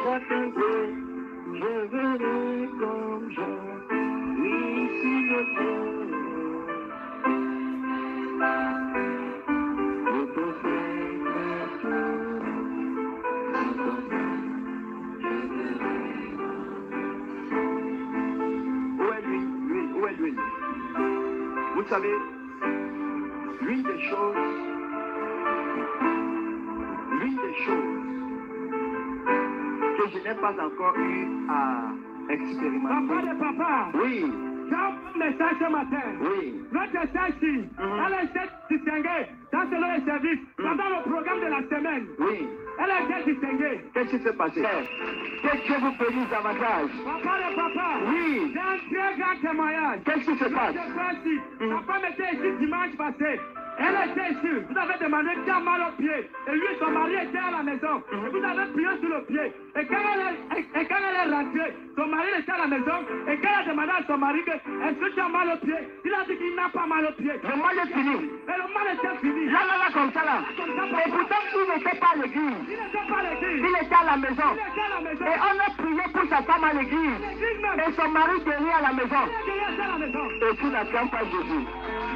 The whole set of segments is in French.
J'attendrai, je verrai comme je vis sur le ciel. Je te Où est lui? Où est lui? Vous savez, l'une des choses que je n'ai pas encore eu à expérimenter. Papa de papa. Oui. J'ai un message ce matin. Oui. Notre sœur-ci, elle a été distinguée dans selon les services pendant le programme de la semaine. Oui. Elle a été distinguée. Qu'est-ce qui s'est passé? Que Dieu vous bénisse davantage. Papa de papa. Oui. J'ai un très grand témoignage. Qu'est-ce qui se passe? Notre sœur-ci, sa femme était ici dimanche passé. Elle était ici. Vous avez demandé qui a mal au pied. Et lui, son mari était à la maison. Et vous avez prié sur le pied. Et quand elle est rentrée, son mari était à la maison. Et quand elle a demandé à son mari que est-ce que tu as mal au pied, il a dit qu'il n'a pas mal au pied. Le mal est fini. Et le mal était fini. Là, comme ça, là. Mais pourtant, il n'était pas à l'église. Il n'était pas à l'église. Il était à la maison. Il était à la maison. Et on a prié pour sa femme à l'église. Et son mari guéri à la maison. Il était à la maison. Et tu n'attends pas Jésus.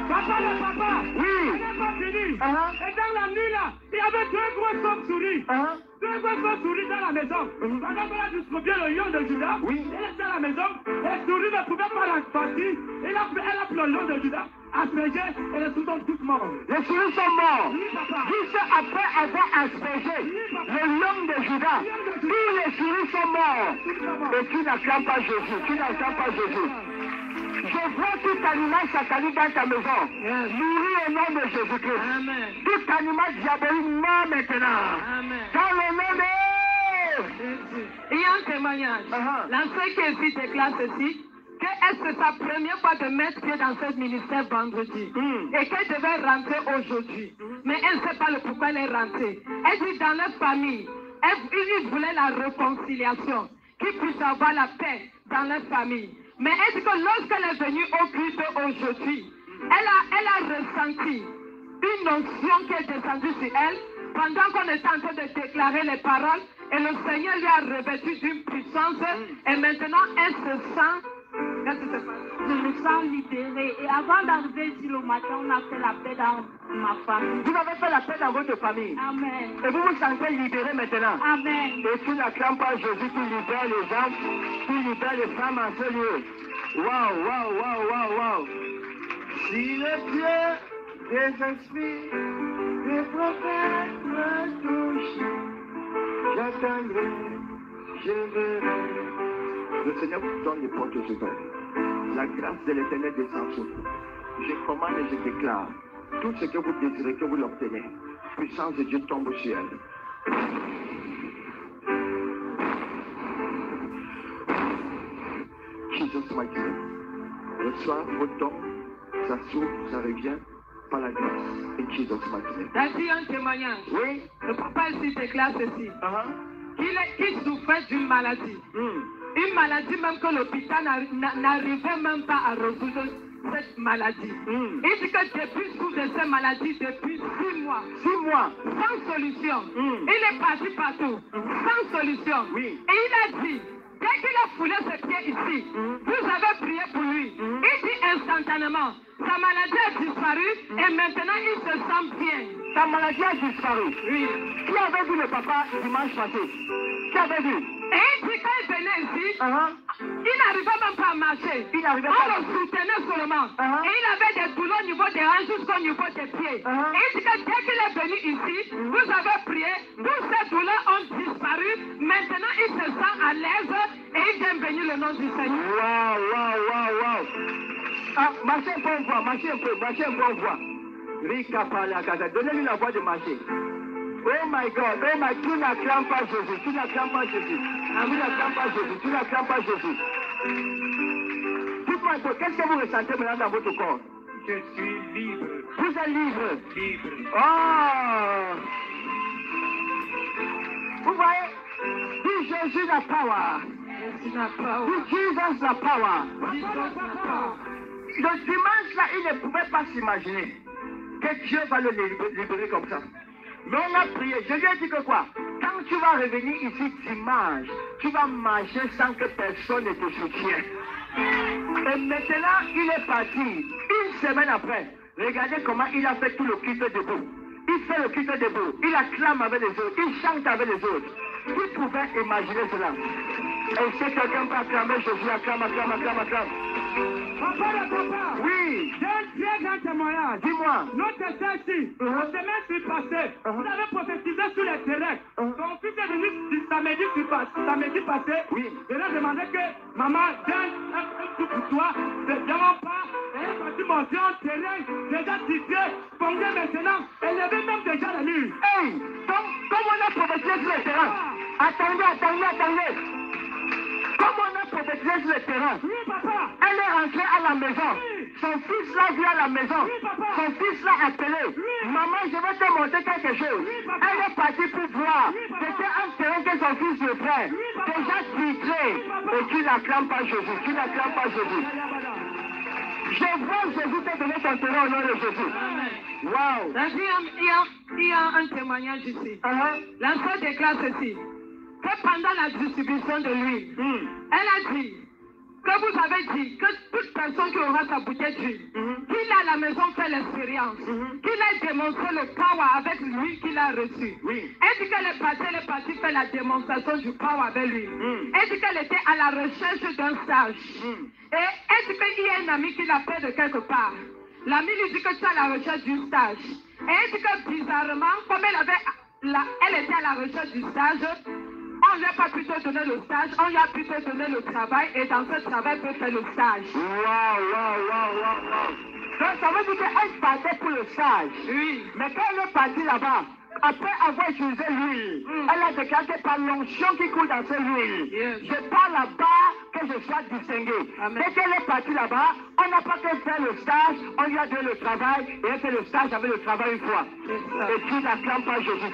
Papa de papa. Oui. Elle n'est pas finie. Et Uh-huh. dans la nuit là, il y avait deux grosses chauves-souris. Uh-huh. Deux grosses souris dans la maison. Pendant qu'on a distribué le lion de Judas, Oui. elle était à la maison. Les souris ne pouvaient pas la sortir. Elle a pris le lion de Judas, aspergé, et les souris sont toutes mortes. Les souris sont morts. Oui, papa. Juste après avoir aspergé le lion de Judas, tous les souris sont morts. Et tu n'acclames pas Jésus. Tu n'acclames pas Jésus. Je vois tout animal satanique dans ta maison. Mourir au nom de Jésus-Christ. Amen. Tout animal diabolique meurt maintenant. Amen. Dans le nom de... Il y a un témoignage. La sœur qui est ici déclare ceci, que c'est sa première fois de mettre pied dans ce ministère vendredi. Et qu'elle devait rentrer aujourd'hui. Mais elle ne sait pas le pourquoi elle est rentrée. Elle dit dans leur famille, ils voulaient la réconciliation, qu'ils puissent avoir la paix dans leur famille. Mais elle dit que lorsqu'elle est venue au culte aujourd'hui, elle a ressenti une onction qui est descendue sur elle pendant qu'on était en train de déclarer les paroles. Et le Seigneur lui a revêtu d'une puissance. Et maintenant, elle se sent... Qu'est-ce qui se passe? Je me sens libérée. Et avant d'arriver ici le matin, on a fait la paix dans ma famille. Vous avez fait la paix dans votre famille. Amen. Et vous vous sentez libéré maintenant. Amen. Et tu n'acclames pas Jésus, tu libères les hommes, tu libères les femmes en ce lieu. Waouh, waouh, waouh, waouh, waouh. Si le Dieu des esprits, des prophètes me touche, j'attendrai, je verrai. Le Seigneur vous donne les portes ouvertes. La grâce de l'Éternel descend sur vous. Je commande et je déclare, tout ce que vous désirez, que vous l'obtenez. Puissance de Dieu tombe au ciel. Jesus mighty name. Reçois vos dons, ça s'ouvre, ça revient par la grâce. In Jesus mighty name. Là, il y a un témoignage. Oui. Le papa ici déclare ceci. Qu'il souffrait d'une maladie. Une maladie même que l'hôpital n'arrivait même pas à résoudre cette maladie. Il dit que depuis souffre de cette maladie depuis 6 mois. 6 mois. Sans solution. Il est parti partout. Sans solution. Oui. Et il a dit, dès qu'il a foulé ses pieds ici, vous avez prié pour lui. Il dit instantanément, sa maladie a disparu et maintenant il se sent bien. Ta maladie a disparu. Oui. Qui avait vu le papa dimanche passé? Qui avait vu? Et il dit quand il venait ici, il n'arrivait même pas à marcher. Il n'arrivait pas On le soutenait seulement. Et il avait des douleurs au niveau des hanches jusqu'au niveau des pieds. Et il dit que dès qu'il est venu ici, vous avez prié, toutes ces douleurs ont disparu. Maintenant il se sent à l'aise et il vient bénir le nom du Seigneur. Waouh, waouh, waouh, waouh. Ah, marchez un peu, on voit, marchez un peu, on voit. Rika Palakata, donnez-lui la voix de marcher. Oh my God, oh my, tu n'acclames pas Jésus, tu n'acclames pas Jésus. Tu n'acclames pas Jésus, tu n'acclames pas Jésus. Dites-moi un peu, qu'est-ce que vous ressentez maintenant dans votre corps? Je suis libre. Vous êtes libre. Libre. Oh! Vous voyez? Dis Jésus la power. Jésus n'a pas. Dis Jesus la power. Jésus n'a pas. Le dimanche là, il ne pouvait pas s'imaginer que Dieu va le libérer comme ça. Mais on a prié. Je lui ai dit que quoi? Quand tu vas revenir ici dimanche, tu vas marcher sans que personne ne te soutienne. Et maintenant, il est parti. Une semaine après, regardez comment il a fait tout le culte debout. Il fait le culte debout. Il acclame avec les autres. Il chante avec les autres. Qui pouvait imaginer cela? Et si quelqu'un peut acclamer Jésus, acclame. Papa de papa. Oui. J'ai un très grand témoignage. Dis-moi. Notre sœur-ci, la semaine passée, vous avez prophétisé sur les terrains. Son fils est venu samedi passé. Oui. Il a demandé que maman, j'ai un truc pour toi. C'est vraiment pas. Elle est partie monter en terrain, déjà titré, fondé maintenant. Elle avait même déjà la nuit. Hey, donc, comme on a prophétisé sur le terrain. Attendez. Comme on a prophétisé sur le terrain. Oui, papa. Elle est rentrée à la maison. Oui. Son fils là vient à la maison. Oui, papa. Son fils l'a appelé. Oui. Maman, je vais te montrer quelque chose. Oui, papa. Elle est partie pour voir. Oui, papa. C'était un terrain que son fils le prend. Oui, papa. Déjà titré. Oui, papa. Et tu n'acclames pas Jésus. Je vois Jésus te donner ton terrain au nom de Jésus. Waouh. Il y a un témoignage ici. La sœur déclare ceci. Que pendant la distribution de l'huile, elle a dit que vous avez dit que toute personne qui aura sa bouteille d'huile, qu'il a à la maison fait l'expérience, qu'il a démontré le power avec l'huile qu'il a reçu. Oui. Elle dit qu'elle est partie faire la démonstration du power avec lui. Elle dit qu'elle était à la recherche d'un stage. Et elle dit qu'il y a un ami qui l'appelle de quelque part. L'ami lui dit que tu es à la recherche du stage. Et elle dit que bizarrement, comme elle était à la recherche du stage, on ne lui a pas plutôt donné le stage, on lui a plutôt donné le travail, et dans ce travail, elle peut faire le stage. Waouh. Donc ça veut dire qu'elle partait pour le stage. Oui. Mais quand elle est partie là-bas, après avoir utilisé l'huile, elle a déclaré que par l'onction qui coule dans cette huile, je pars là-bas que je sois distingué. Dès qu'elle est partie là-bas, on n'a pas fait faire le stage, on lui a donné le travail, et elle fait le stage avec le travail une fois. Et tu n'acclames pas Jésus,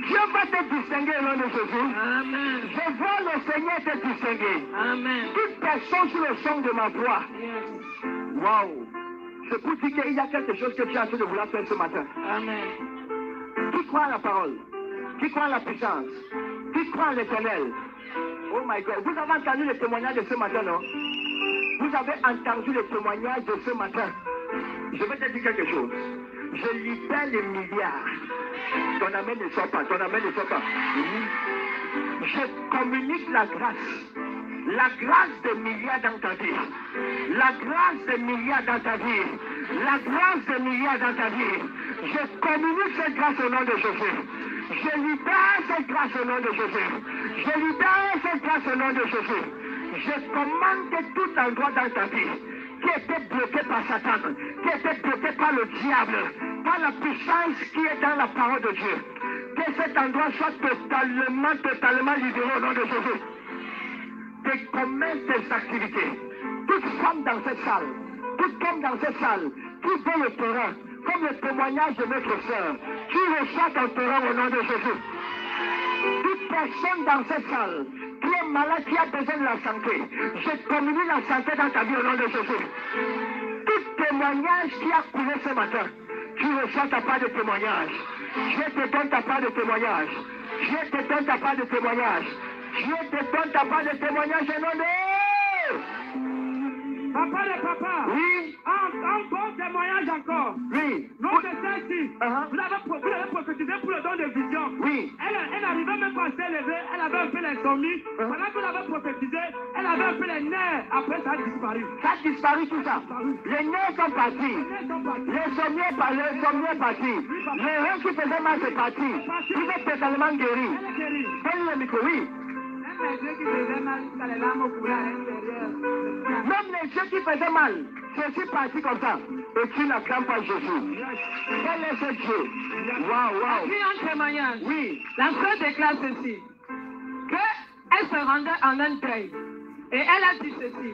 Dieu va te distinguer au nom de Jésus. Amen. Je vois le Seigneur te distinguer. Amen. Toute personne sous le son de ma voix. Waouh. C'est pour dire qu'il y a quelque chose que tu as en train de vouloir faire ce matin. Amen. Qui croit à la parole? Qui croit à la puissance? Qui croit à l'éternel? Oh my God. Vous avez entendu le témoignage de ce matin, non? Vous avez entendu le témoignage de ce matin. Je vais te dire quelque chose. Je libère les milliards. Ton amen ne sort pas. Je communique la grâce des milliards dans ta vie. La grâce des milliards dans ta vie. Je communique cette grâce au nom de Jésus. Je libère cette grâce au nom de Jésus. Je commande que tout endroit dans ta vie qui était bloqué par Satan, qui était bloqué par le diable, par la puissance qui est dans la parole de Dieu, que cet endroit soit totalement libéré au nom de Jésus. Tes commerces, tes activités, toute femme dans cette salle, tout homme dans cette salle, qui veut le terrain, comme le témoignage de notre sœur, tu reçois ton terrain au nom de Jésus. Toute personne dans cette salle qui est malade, qui a besoin de la santé, je communique la santé dans ta vie au nom de Jésus. Tout témoignage qui a coulé ce matin, tu reçois ta part de témoignage. Je te donne ta part de témoignage. Au nom de... Papa. Oui. Un bon témoignage encore. Oui. Notre sœur-ci, vous avez prophétisé pour le don de vision. Oui. Elle n'arrivait même pas à s'élever, elle avait un peu l'insomnie. Pendant que vous l'avez prophétisé, elle avait un peu les nerfs. Après, ça a disparu. Ça a disparu tout ça. Les nerfs sont partis. L'insomnie est parti. Les reins qui faisaient mal, c'est parti. Vous êtes totalement guéri. Elle est guérie. Donne le micro, oui. Même les yeux qui faisaient mal, jusqu'à les larmes coulaient à l'intérieur. Même les yeux qui faisaient mal, c'est aussi parti comme ça. Et tu n'acclames pas Jésus. Quel est ce Dieu? Waouh. Puis un témoignage. Oui. La sœur déclare ceci. Qu'elle se rendait en un deuil. Et elle a dit ceci.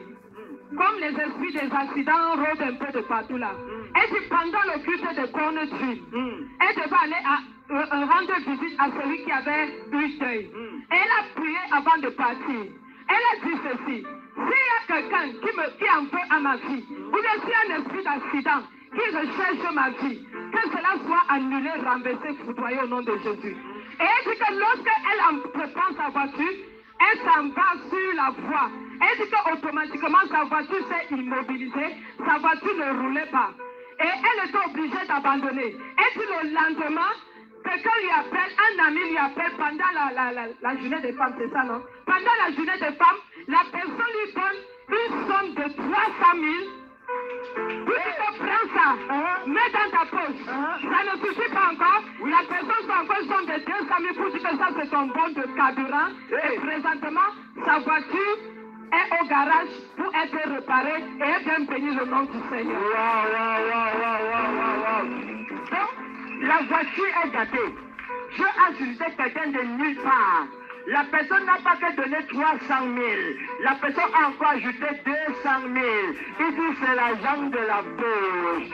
Comme les esprits des accidents rôdent un peu de partout là. Elle dit pendant le culte de cornes d'huile, elle devait aller rendre visite à celui qui avait eu deuil. Elle a prié avant de partir. Elle a dit ceci. S'il y a quelqu'un qui en veut à ma vie, ou bien s'il y a un esprit d'accident qui recherche ma vie, que cela soit annulé, renversé, foudroyé au nom de Jésus. Et elle dit que lorsqu'elle prend sa voiture, elle s'en va sur la voie. Elle dit qu'automatiquement sa voiture s'est immobilisée, sa voiture ne roulait pas. Et elle était obligée d'abandonner. Et puis le lendemain, quelqu'un lui appelle, un ami lui appelle pendant la journée des femmes, c'est ça, non? Pendant la journée des femmes, la personne lui donne une somme de 300 000. Puis tu te prends ça, mets dans ta poche. Ça ne suffit pas encore. La personne fait encore une somme de 200 000 pour dire que ça c'est son bon de carburant. Et présentement, sa voiture est au garage pour être réparée et elle vient bénir le nom du Seigneur. Donc, la voiture est gâtée. Dieu a suscité quelqu'un de nulle part. La personne n'a pas que donné 300 000. La personne a encore ajouté 200 000. Il dit c'est l'argent de la poche.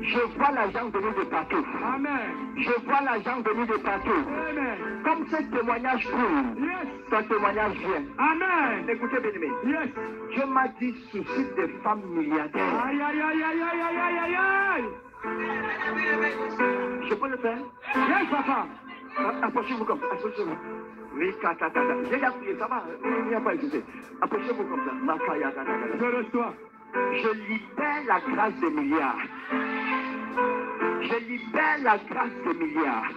Je vois l'argent venir de partout. Amen. Je vois l'argent venir de partout. Amen. Comme ce témoignage court, Yes. ton témoignage vient. Amen. Écoutez, bien aimé. Yes. Dieu m'a dit suscite des femmes milliardaires. Aïe, aïe, aïe, aïe, aïe, aïe, aïe, aïe. Je peux le faire? Yes, papa. Approchez-vous comme ça. Approchez-vous. Oui, kata. J'ai déjà prié, ça va. Il n'y a pas hésité. Approchez-vous comme ça. Makaya, kata. Je reçois. Je libère la grâce des milliards. Je libère la grâce des milliards.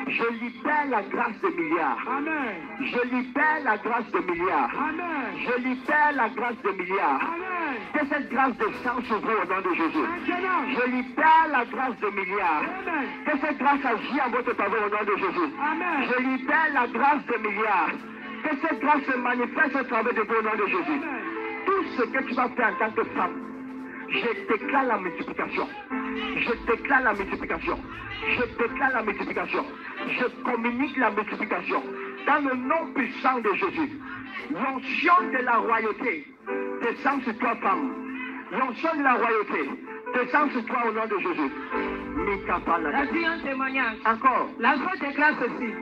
Je libère la grâce des milliards. Amen. Je libère la grâce des milliards. Amen. Je libère la grâce des milliards. Amen. Que cette grâce descende sur vous au nom de Jésus. Maintenant. Je libère la grâce des milliards. Amen. Que cette grâce agisse en votre faveur au nom de Jésus. Amen. Je libère la grâce des milliards. Que cette grâce se manifeste au travers de vous au nom de Jésus. Amen. Tout ce que tu vas faire en tant que femme, je déclare la multiplication. Je déclare la multiplication. Je déclare la multiplication. Je communique la multiplication. Dans le nom puissant de Jésus, l'onction de la royauté descend sur toi, femme. L'onction de la royauté descend sur toi au nom de Jésus. Voici un témoignage. Encore. La soeur déclare ceci.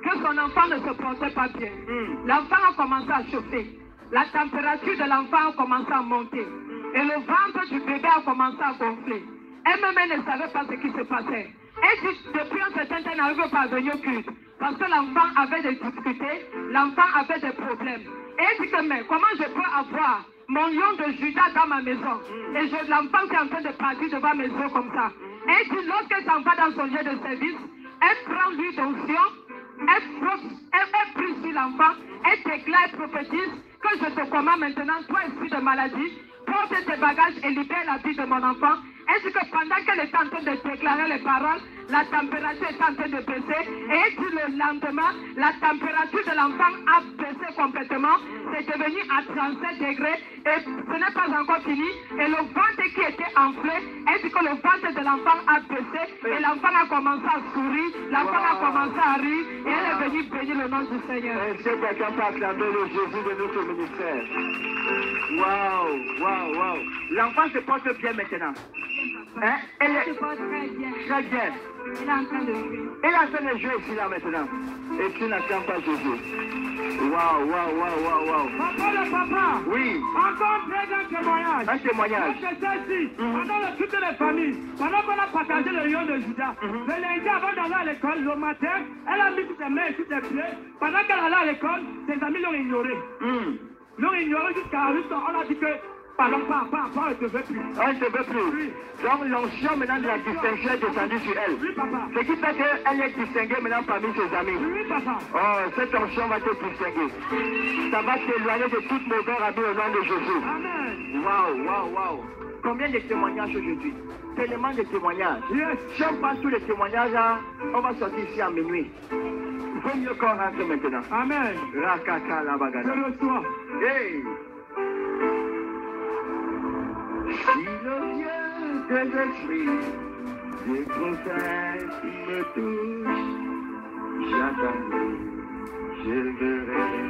Que son enfant ne se portait pas bien. L'enfant a commencé à chauffer. La température de l'enfant a commencé à monter. Et le ventre du bébé a commencé à gonfler. Elle-même ne savait pas ce qui se passait. Elle dit depuis un certain temps, elle n'arrivait pas à venir au culte. Parce que l'enfant avait des difficultés, l'enfant avait des problèmes. Et elle dit que mais comment je peux avoir mon lion de Judas dans ma maison? Et l'enfant qui est en train de partir devant mes yeux comme ça. Elle dit lorsqu'elle s'en va dans son lieu de service, elle prend l'huile d'onction, elle prie sur l'enfant, elle déclare, elle prophétise que je te commande maintenant, toi esprit de maladie, porte tes bagages et libère la vie de mon enfant. Elle dit que pendant qu'elle est en train de déclarer les paroles, la température est en train de baisser. Et elle dit le lendemain, la température de l'enfant a baissé complètement. C'est devenu à 37 degrés. Et ce n'est pas encore fini. Et le ventre qui était enflé, elle dit que le ventre de l'enfant a baissé. Et l'enfant a commencé à sourire. L'enfant a commencé à rire. Et elle est venue bénir le nom du Seigneur. Est-ce que quelqu'un peut acclamer le Jésus de notre ministère? Waouh. L'enfant se porte bien maintenant. Hein? Elle se porte très bien. Très bien. Elle est en train de jouer. Elle est en train de jouer ici là maintenant. Et tu n'acclames pas Jésus. Waouh. Papa le papa. Oui. Encore un très grand témoignage. Un témoignage. C'est celle-ci. Pendant toutes les familles, pendant qu'on a partagé le lion de Judas, le lundi avant d'aller à l'école, le matin, elle a mis ses mains sur ses pieds. Pendant qu'elle allait à l'école, ses amis l'ont ignoré. L'ont ignoré jusqu'à on a dit que parlons pas, elle ne veut plus. Elle ne veut plus. Oui. Donc l'onction maintenant de la distinction est descendue sur elle. Oui, papa. Ce qui fait qu'elle est distinguée maintenant parmi ses amis. Oui, papa. Oh, cette onction va te distinguer. Ça va t'éloigner de toute mauvaise habitude au nom de Jésus. Amen. Waouh. Combien de témoignages aujourd'hui? Tellement de témoignages. Yes. Si on prend tous les témoignages là, on va sortir ici à minuit. Il vaut mieux qu'on rentre maintenant. Amen. Rakaka la Je bagada. reçois. Hey! Si le vieux des esprits, des conseils me touchent, j'attends, je verrai